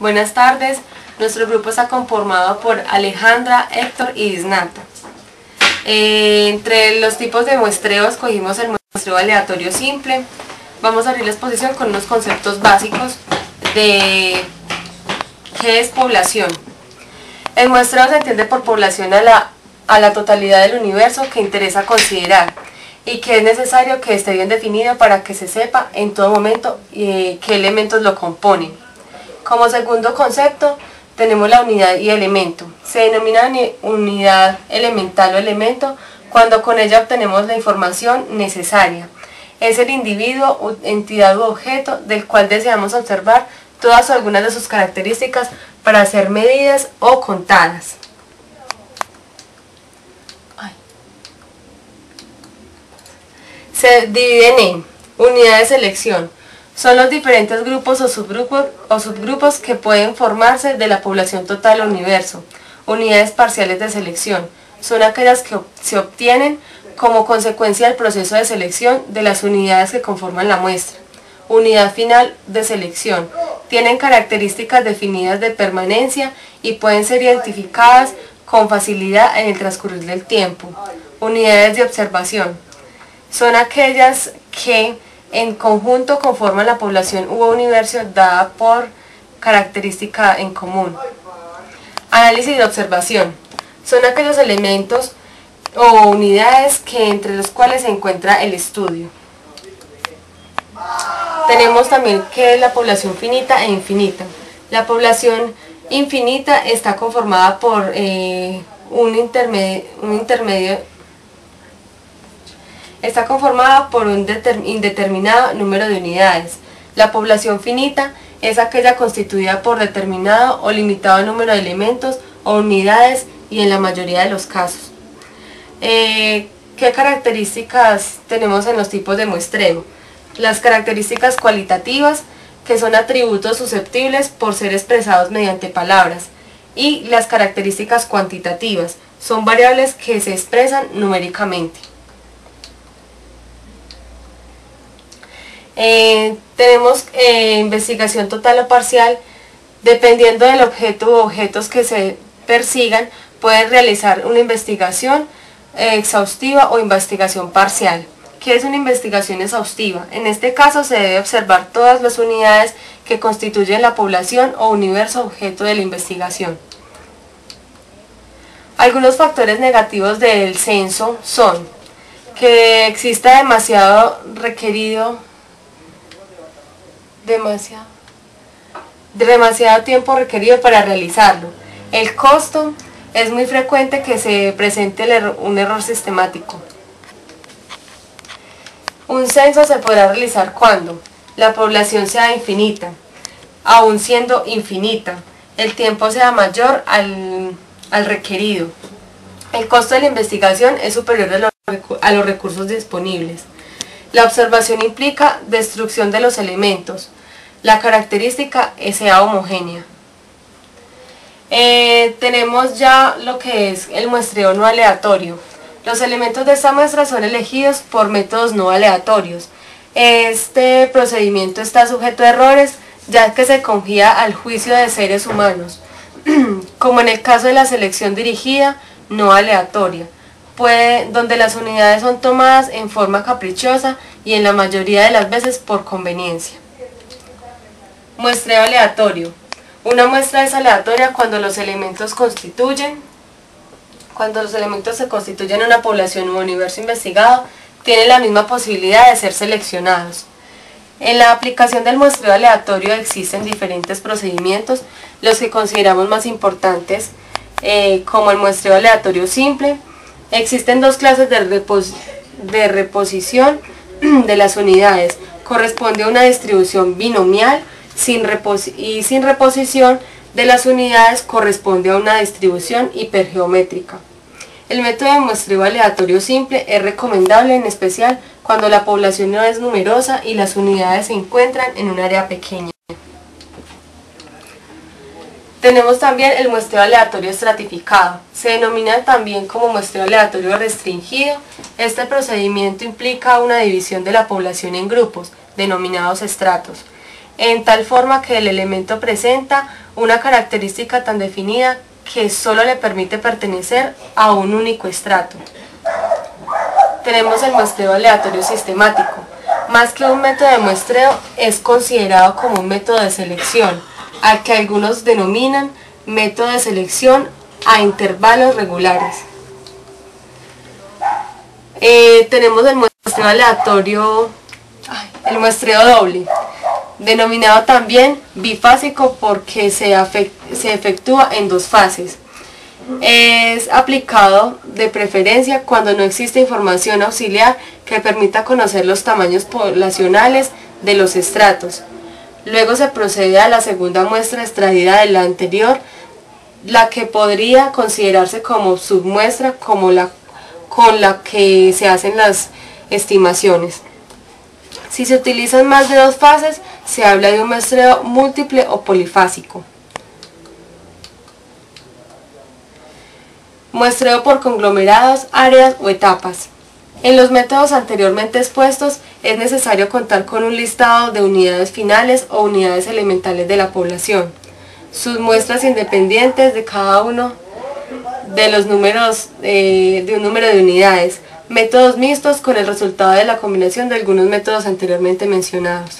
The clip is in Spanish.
Buenas tardes, nuestro grupo está conformado por Alejandra, Héctor y Isnata. Entre los tipos de muestreo escogimos el muestreo aleatorio simple. Vamos a abrir la exposición con unos conceptos básicos de qué es población. El muestreo se entiende por población a la totalidad del universo que interesa considerar y que es necesario que esté bien definido para que se sepa en todo momento qué elementos lo componen. Como segundo concepto tenemos la unidad y elemento. Se denomina unidad elemental o elemento cuando con ella obtenemos la información necesaria. Es el individuo, entidad u objeto del cual deseamos observar todas o algunas de sus características para ser medidas o contadas. Se dividen en unidad de selección. Son los diferentes grupos o subgrupos que pueden formarse de la población total o universo. Unidades parciales de selección. Son aquellas que se obtienen como consecuencia del proceso de selección de las unidades que conforman la muestra. Unidad final de selección. Tienen características definidas de permanencia y pueden ser identificadas con facilidad en el transcurrir del tiempo. Unidades de observación. Son aquellas que en conjunto conforman la población u universo dada por característica en común. Análisis de observación. Son aquellos elementos o unidades entre los cuales se encuentra el estudio. Tenemos también que es la población finita e infinita. La población infinita está conformada por un indeterminado número de unidades. La población finita es aquella constituida por determinado o limitado número de elementos o unidades y en la mayoría de los casos. ¿Qué características tenemos en los tipos de muestreo? Las características cualitativas, que son atributos susceptibles por ser expresados mediante palabras, y las características cuantitativas, son variables que se expresan numéricamente. Tenemos investigación total o parcial. Dependiendo del objeto u objetos que se persigan, pueden realizar una investigación exhaustiva o investigación parcial. ¿Qué es una investigación exhaustiva? En este caso se debe observar todas las unidades que constituyen la población o universo objeto de la investigación. Algunos factores negativos del censo son que exista demasiado tiempo requerido para realizarlo. El costo, es muy frecuente que se presente un error sistemático. Un censo se podrá realizar cuando la población sea infinita, aun siendo infinita, el tiempo sea mayor al requerido, el costo de la investigación es superior a los recursos disponibles. La observación implica destrucción de los elementos. La característica sea homogénea. Tenemos ya lo que es el muestreo no aleatorio. Los elementos de esta muestra son elegidos por métodos no aleatorios. Este procedimiento está sujeto a errores, ya que se confía al juicio de seres humanos, como en el caso de la selección dirigida no aleatoria, donde las unidades son tomadas en forma caprichosa y en la mayoría de las veces por conveniencia. Muestreo aleatorio. Una muestra es aleatoria cuando los elementos se constituyen en una población u universo investigado, tienen la misma posibilidad de ser seleccionados. En la aplicación del muestreo aleatorio existen diferentes procedimientos, los que consideramos más importantes, como el muestreo aleatorio simple. Existen dos clases de reposición de las unidades. Corresponde a una distribución binomial y sin reposición de las unidades corresponde a una distribución hipergeométrica. El método de muestreo aleatorio simple es recomendable en especial cuando la población no es numerosa y las unidades se encuentran en un área pequeña. Tenemos también el muestreo aleatorio estratificado. Se denomina también como muestreo aleatorio restringido. Este procedimiento implica una división de la población en grupos, denominados estratos, en tal forma que el elemento presenta una característica tan definida que solo le permite pertenecer a un único estrato. Tenemos el muestreo aleatorio sistemático. Más que un método de muestreo, es considerado como un método de selección, al que algunos denominan método de selección a intervalos regulares. Tenemos el muestreo aleatorio, el muestreo doble, denominado también bifásico porque se efectúa en dos fases. Es aplicado de preferencia cuando no existe información auxiliar que permita conocer los tamaños poblacionales de los estratos. Luego se procede a la segunda muestra extraída de la anterior, la que podría considerarse como submuestra, con la que se hacen las estimaciones. Si se utilizan más de dos fases, se habla de un muestreo múltiple o polifásico. Muestreo por conglomerados, áreas o etapas. En los métodos anteriormente expuestos es necesario contar con un listado de unidades finales o unidades elementales de la población, sus muestras independientes de cada uno de los números de un número de unidades, métodos mixtos con el resultado de la combinación de algunos métodos anteriormente mencionados.